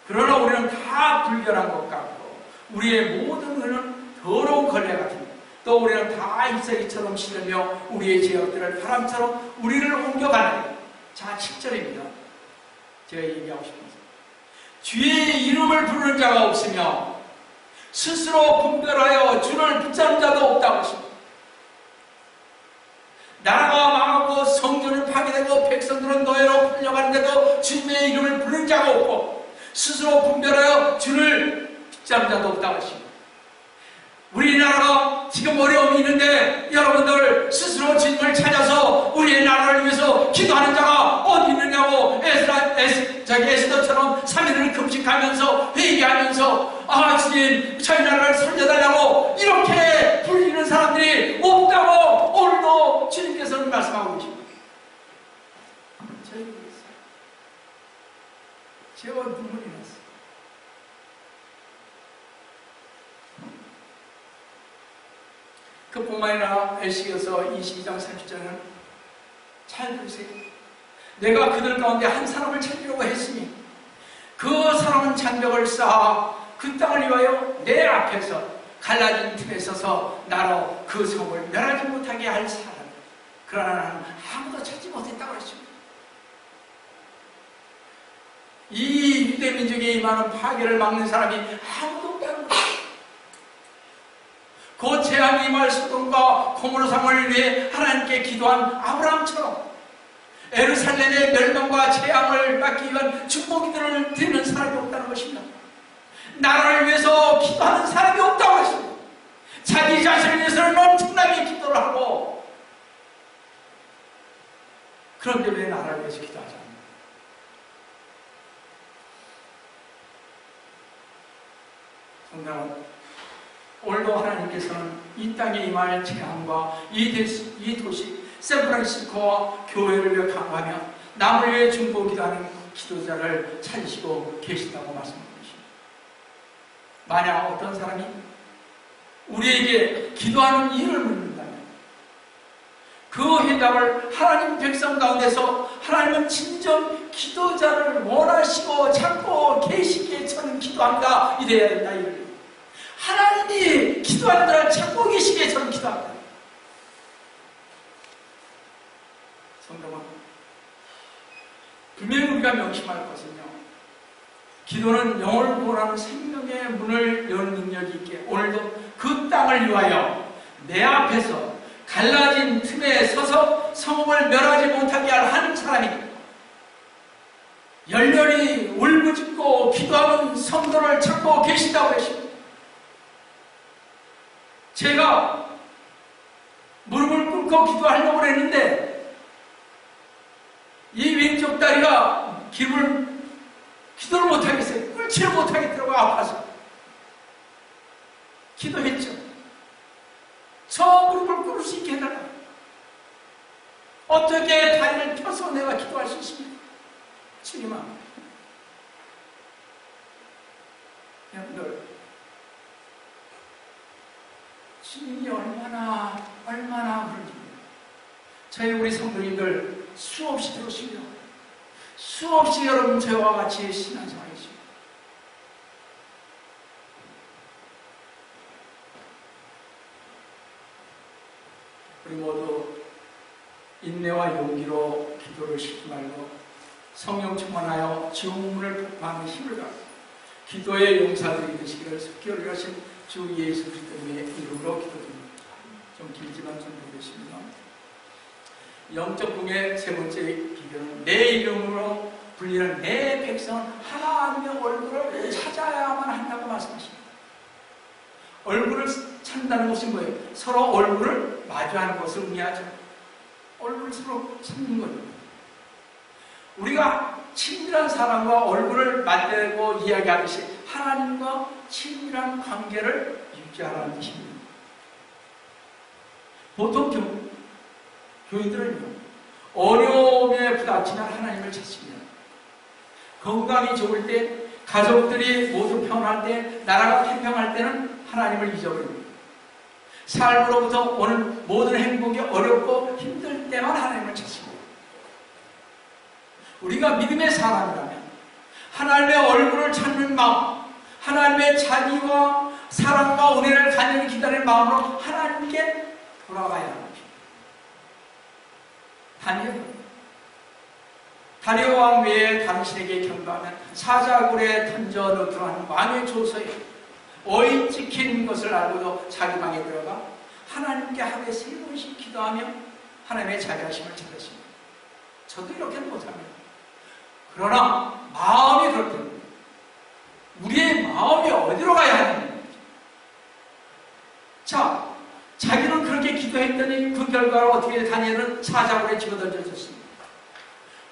그러나 우리는 다 불결한 것 같고 우리의 모든 의는 더러운 걸레 같으며 또 우리는 다 잎사귀처럼 시들며 우리의 죄악들을 바람처럼 우리를 옮겨가네. 자, 7절입니다. 제가 얘기하고 싶은 것은 주의 이름을 부르는 자가 없으며 스스로 분별하여 주를 붙잡는 자도 없다고 하십니다. 나라가 망하고 성전은 파괴되고 백성들은 노예로 풀려가는데도 주님의 이름을 부르는 자가 없고 스스로 분별하여 주를 붙잡는 자도 없다고 하십니다. 우리나라가 지금 어려움이 있는데 여러분들 스스로 주님을 찾아서 우리의 나라를 위해서 기도하는 자가 어디 있느냐고 에스더처럼 3일을 금식하면서 회개하면서 주님 저희 나라를 살려달라고 이렇게 불리는 사람들이 없다고 오늘도 주님께서는 말씀하고 계십니다. 저희도 있어요. 제가 눈물이 났어요. 그뿐만 아니라 에스겔서 22장 30절은 잘 들으세요. 내가 그들 가운데 한 사람을 찾으려고 했으니 그 사람은 장벽을 쌓아 그 땅을 위하여 내 앞에서 갈라진 틈에 서서 나로 그 성을 멸하지 못하게 할 사람. 그러나 나는 아무도 찾지 못했다고 했습니다. 이 유대 민족에 임하는 파괴를 막는 사람이 아무도 없다는 것입니다. 그 재앙이 임할 소돔과 고모르상을 위해 하나님께 기도한 아브라함처럼 에루살렘의 멸망과 재앙을 막기 위한 축복기도를 드리는 사람이 없다는 것입니다. 나라를 위해서 기도하는 사람이 없다고 했습니다. 자기 자신을 위해서는 엄청나게 기도를 하고 그런데 왜 나라를 위해서 기도하지 않나? 성경은 오늘도 하나님께서는 이 땅에 임할 재앙과 이 도시 샌프란시스코와 교회를 위해 강구하며 남을 위해 중보 기도하는 기도자를 찾으시고 계신다고 말씀합니다. 만약 어떤 사람이 우리에게 기도하는 이유를 묻는다면 그 해답을 하나님 백성 가운데서 하나님은 진정 기도자를 원하시고 찾고 계시기에 저는 기도합니다. 이래야 된다. 이래요. 하나님이 기도하는 자를 찾고 계시기에 저는 기도합니다. 성도는 분명히 우리가 명심할 것은요. 기도는 영을 구원하는 생명의 땅의 문을 여는 능력이 있게 오늘도 그 땅을 위하여 내 앞에서 갈라진 틈에 서서 성읍을 멸하지 못하게 할 한 사람이 열렬히 울부짖고 기도하는 성도를 찾고 계신다고 하십니다. 제가 무릎을 꿇고 기도하려고 했는데 이 왼쪽 다리가 기도를 못하겠어요. 꿇지를 못하겠더라고요. 아파서. 기도했죠. 저 무릎을 꿇을 수 있게 해달라. 어떻게 다리를 펴서 내가 기도할 수 있습니까? 주님아, 여러분들, 주님이 얼마나 그런지 저희 우리 성도님들 수없이 들으시며 수없이 여러분 저와 같이 신앙생활이십니다. 우리 모두 인내와 용기로 기도를 쉬지 말고 성령 충만하여 지옥문을 폭파하는 힘을 갖고 기도의 용사들이 되시기를 속기를 하신 주 예수 그리스도의 이름으로 기도드립니다. 좀 길지만 좀 보겠습니다. 영적 궁의 세 번째 비결은 내 이름으로 불리는 내 백성은 하나님의 얼굴을 찾아야만 한다고 말씀하십니다. 얼굴을 찾는다는 것이 뭐예요? 서로 얼굴을 마주하는 것을 의미하죠. 얼굴을 서로 찾는 거예요. 우리가 친밀한 사람과 얼굴을 맞대고 이야기하듯이 하나님과 친밀한 관계를 유지하라는 뜻입니다. 보통 교인들은요, 어려움에 부닥치면 하나님을 찾습니다. 건강이 좋을 때, 가족들이 모두 평안할 때, 나라가 태평할 때는 하나님을 잊어버립니다. 삶으로부터 오는 모든 행복이 어렵고 힘들 때만 하나님을 찾습니다. 우리가 믿음의 사람이라면 하나님의 얼굴을 찾는 마음, 하나님의 자비와 사랑과 은혜를 간절히 기다리는 마음으로 하나님께 돌아가야 합니다. 다리오 왕 외에 당신에게 경배하면 사자굴에 던져 넣도록 하는 왕의 조서에 어이 찍힌 것을 알고도 자기 방에 들어가 하나님께 하루에 3번씩 기도하며 하나님의 자비하심을 찾으십니다. 저도 이렇게는 못합니다. 그러나 마음이 그렇거든요. 우리의 마음이 어디로 가야 하느냐. 자, 자기는 그렇게 기도했더니 그 결과로 어떻게 다니엘은 사자굴에 집어던져졌습니다.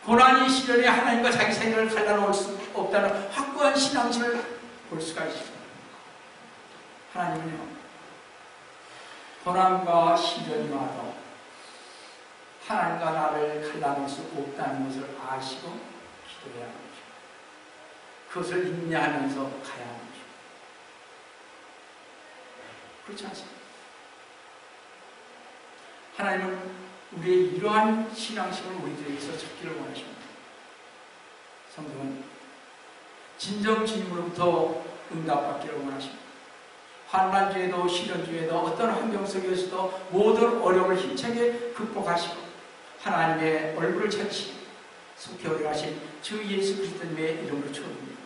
고난이 시련에 하나님과 자기 생각을 갈라놓을 수 없다는 확고한 신앙심을 볼 수가 있습니다. 하나님은요, 고난과 시련이 와도 하나님과 나를 갈라놓을 수 없다는 것을 아시고 기도해야 합니다. 그것을 인내하면서 가야 합니다. 그렇지 않습니까? 하나님은 우리의 이러한 신앙심을 우리들에게서 찾기를 원하십니다. 성도는 진정 주님으로부터 응답받기를 원하십니다. 환난 중에도 시련 중에도 어떤 환경 속에서도 모든 어려움을 힘차게 극복하시고 하나님의 얼굴을 찾으시고 속히 어려가신 주 예수 그리스도님의 이름으로 축원합니다.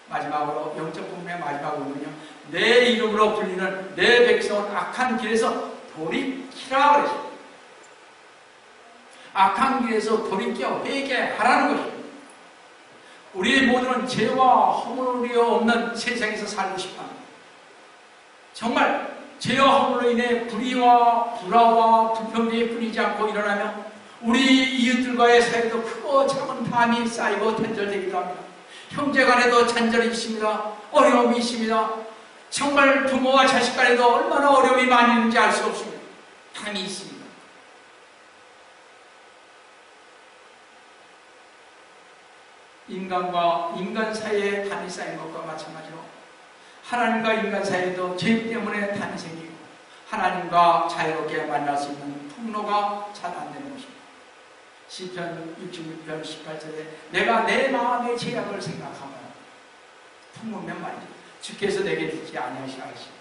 마지막으로 영적 본문의 마지막으로는요, 내 이름으로 불리는 내 백성은 악한 길에서 돌이키라 그러십니다. 악한 길에서 돌이켜 회개하라는 것입니다. 우리 모두는 죄와 허물이 없는 세상에서 살고 싶어합니다. 정말 죄와 허물로 인해 불의와 불화와 불평등이 끊이지 않고 일어나며 우리 이웃들과의 사이도 크고 작은 담이 쌓이고 단절되기도 합니다. 형제간에도 잔절이 있습니다. 어려움이 있습니다. 정말 부모와 자식 간에도 얼마나 어려움이 많이 있는지 알 수 없습니다. 담이 있습니다. 인간과 인간 사이에 담이 쌓인 것과 마찬가지로 하나님과 인간 사이에도 죄 때문에 담이 생기고 하나님과 자유롭게 만날 수 있는 통로가 잘 안 되는 것입니다. 시편 66편 18절에 내가 내 마음의 죄악을 생각하며 품으면 말이죠. 주께서 내게 듣지 아니하시라 하십니다.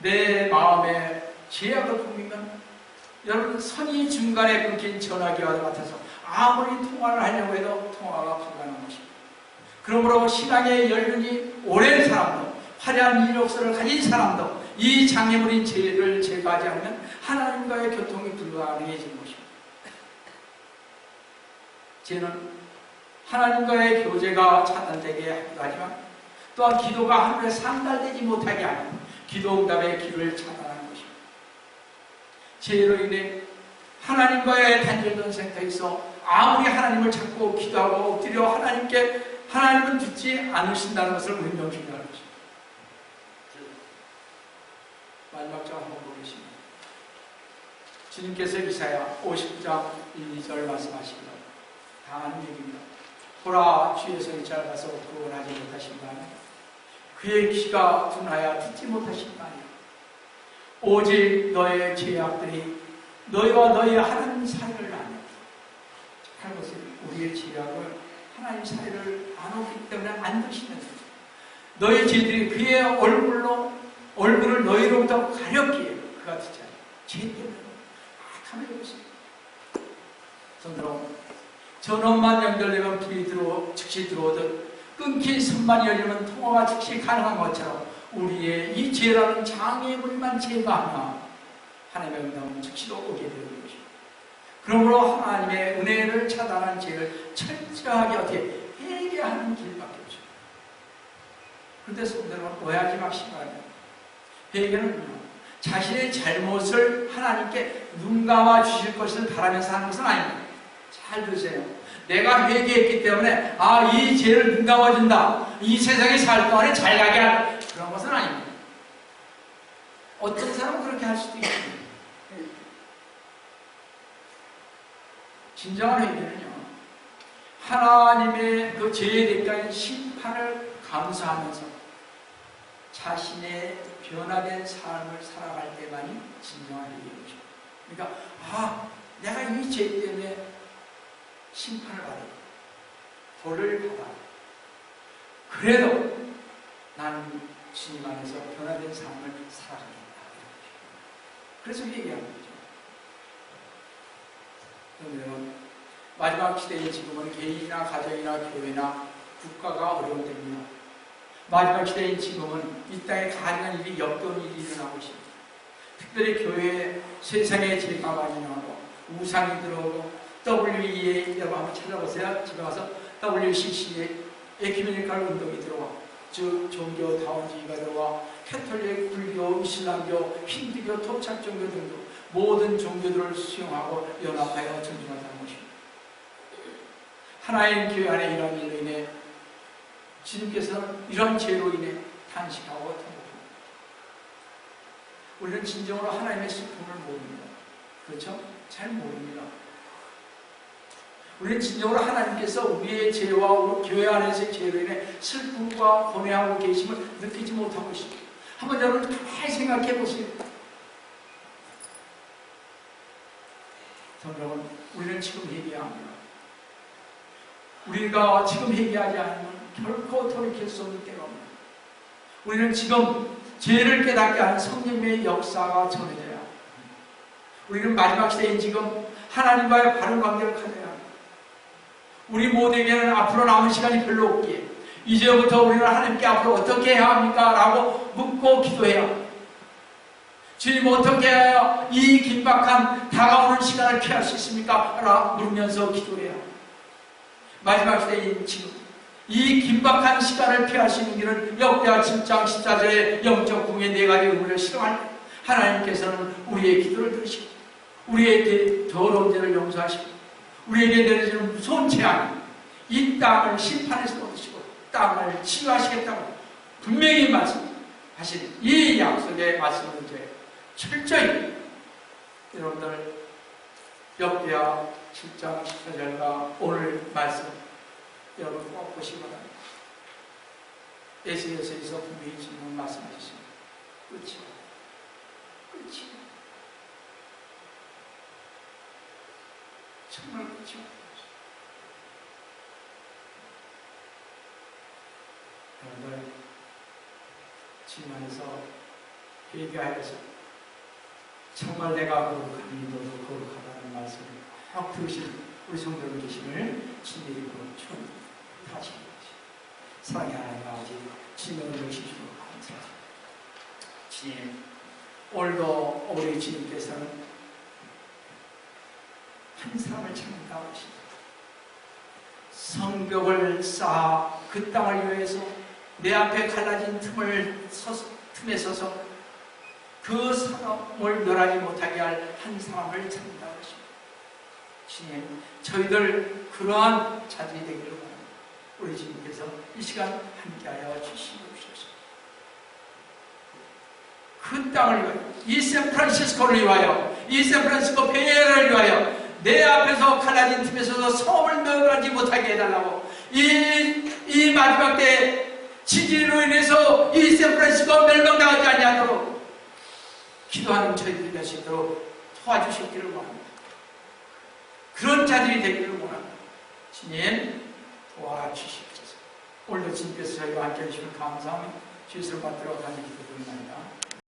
내 마음의 죄악을 품으면 여러분 선이 중간에 끊긴 전화기와 같아서 아무리 통화를 하려고 해도 통화가 불가능한 것입니다. 그러므로 신앙의 연륜이 오랜 사람 화려한 이력서를 가진 사람도 이 장애물인 죄를 제거하지 않으면 하나님과의 교통이 불가능해지는 것입니다. 죄는 하나님과의 교제가 차단되게 하기도 하지만 또한 기도가 하늘에 상달되지 못하게 하는 기도응답의 길을 차단하는 것입니다. 죄로 인해 하나님과의 단절된 상태에서 아무리 하나님을 찾고 기도하고 엎드려 하나님은 듣지 않으신다는 것을 우리 명심해야 합니다. 마지막 장 한번 보겠습니다. 주님께서 이사야 50장 1, 2절 말씀하십니다. 다 아는 얘기입니다. 보라, 주의 손이 짧아서 구원하지 못하신 바 아니야. 그의 귀가 둔하여 듣지 못하신 바 아니야. 오직 너의 죄악들이 너희와 너희 하나님 사이를 아냐. 할 것은 우리의 죄악을 하나님 사이를 안 오기 때문에 안 드시는 거죠. 너희 죄들이 그의 얼굴을 너희로부터 가렸기에 그가 듣지 않아요. 죄 때문에 악함을 입었습니다. 전원만 연결되면 불이 즉시 들어오듯 끊긴 선만 열리면 통화가 즉시 가능한 것처럼 우리의 이 죄라는 장애물만 제거하면 하나님의 응답은 즉시로 오게 되는 것입니다. 그러므로 하나님의 은혜를 차단한 죄를 철저하게 어떻게 회개하는 길밖에 없습니다. 그런데 성도는 오해하지 마시기 바랍니다. 회개는 자신의 잘못을 하나님께 눈 감아 주실 것을 바라면서 하는 것은 아닙니다. 잘 들으세요. 내가 회개했기 때문에 이 죄를 눈 감아준다. 이 세상에 살 동안에 잘 가게 한다. 그런 것은 아닙니다. 어떤 사람은 그렇게 할 수도 있습니다. 진정한 회개는요, 하나님의 그 죄에 대한 심판을 감수하면서 자신의 변화된 삶을 살아갈 때만이 진정한 회개입니다. 그러니까 내가 이 죄 때문에 심판을 받아, 벌을 받아. 그래도 나는 주님 안에서 변화된 삶을 살아가겠다. 그래서 얘기하는 거죠. 그러면 마지막 시대의 지금은 개인이나 가정이나 교회나 국가가 어려운 때입니다. 마지막 시대인 지금은 이 땅에 가능한 일이 역겨운 일이 일어나고 있습니다. 특별히 교회에 세상에 죄가 많이 나오고 우상이 들어오고 WEA 여러분 한번 찾아보세요. 집에 가서 WCC의 에큐메니컬 운동이 들어와, 즉 종교다원주의가 들어와 캐톨릭, 불교, 이슬람교, 힌두교, 토착종교 등등 모든 종교들을 수용하고 연합하여 존중한다는 것입니다. 하나님 교회 안에 이런 일로 인해 주님께서는 이런 죄로 인해 탄식하고 통곡합니다. 우리는 진정으로 하나님의 슬픔을 모릅니다. 그렇죠? 잘 모릅니다. 우리는 진정으로 하나님께서 우리의 죄와 교회 안에서의 죄로 인해 슬픔과 고뇌하고 계심을 느끼지 못하고 있습니다. 한번 여러분 가만히 생각해 보세요. 여러분, 우리는 지금 회개합니다. 우리가 지금 회개하지 않으면 결코 돌이킬 수 없는 때가 옵니다. 우리는 지금 죄를 깨닫게 하는 성령의 역사가 전해져야 합니다. 우리는 마지막 시대인 지금 하나님과의 바른 관계를 가져야 합니다. 우리 모두에게는 앞으로 남은 시간이 별로 없기에 이제부터 우리는 하나님께 앞으로 어떻게 해야 합니까? 라고 묻고 기도해야 합니다. 주님, 어떻게 해야 이 긴박한 다가오는 시간을 피할 수 있습니까? 라고 물으면서 기도해야 합니다. 마지막 시대인 지금 이 긴박한 시간을 피할 수 있는 길은 역대하 7장 14절의 영적 궁의 4가지 의무를 실행할 때 하나님께서는 우리의 기도를 들으시고 우리의 더러운 죄를 용서하시고 우리에게 내려지는 무서운 재앙, 이 땅을 심판에서 얻으시고 땅을 치유하시겠다고 분명히 말씀하신 이 약속의 말씀을 이제 철저히 여러분들 역대하 7장 14절과 오늘 말씀 여러분 꼭 보시기 바랍니다. 에스겔서에서 분명히 지금 말씀하셨습니다. 끝이요. 정말 끝이요. 여러분들 주님 안에서 회개하여서 정말 내가 거룩하니 너도 거룩하다는 말씀을 꼭 들으신 우리 성도들 계심을 주님의 이름으로 축원합니다. 다시 사랑의 하나님 아버지, 주님의 은혜를 주시고 감사합니다. 주님, 오늘도 우리 주님께서는 한 사람을 찾는다고 하십니다. 성벽을 쌓아 그 땅을 위해서 내 앞에 갈라진 틈에 서서 그 사람을 멸하지 못하게 할 한 사람을 찾는다고 하십니다. 주님, 저희들 그러한 자들이 되기를 원합니다. 우리 주님께서 이 시간 함께하여 주시옵소서. 그 땅을 위하여, 이 샌프란시스코를 위하여, 이 샌프란시스코 베이에리아를 위하여 내 앞에서 갈라진 틈에서도 성을 멸하지 못하게 해달라고, 이 마지막 때 지진으로 인해서 이 샌프란시스코가 멸망당하지 아니하도록 기도하는 저희들이 될 수 있도록 도와주시기를 원합니다. 그런 자들이 되기를 원합니다. 주님, 도와주시옵소서. 오늘도 주님께서 저희와 함께 해주시면 감사하며 주의를 받들어 가는 기도를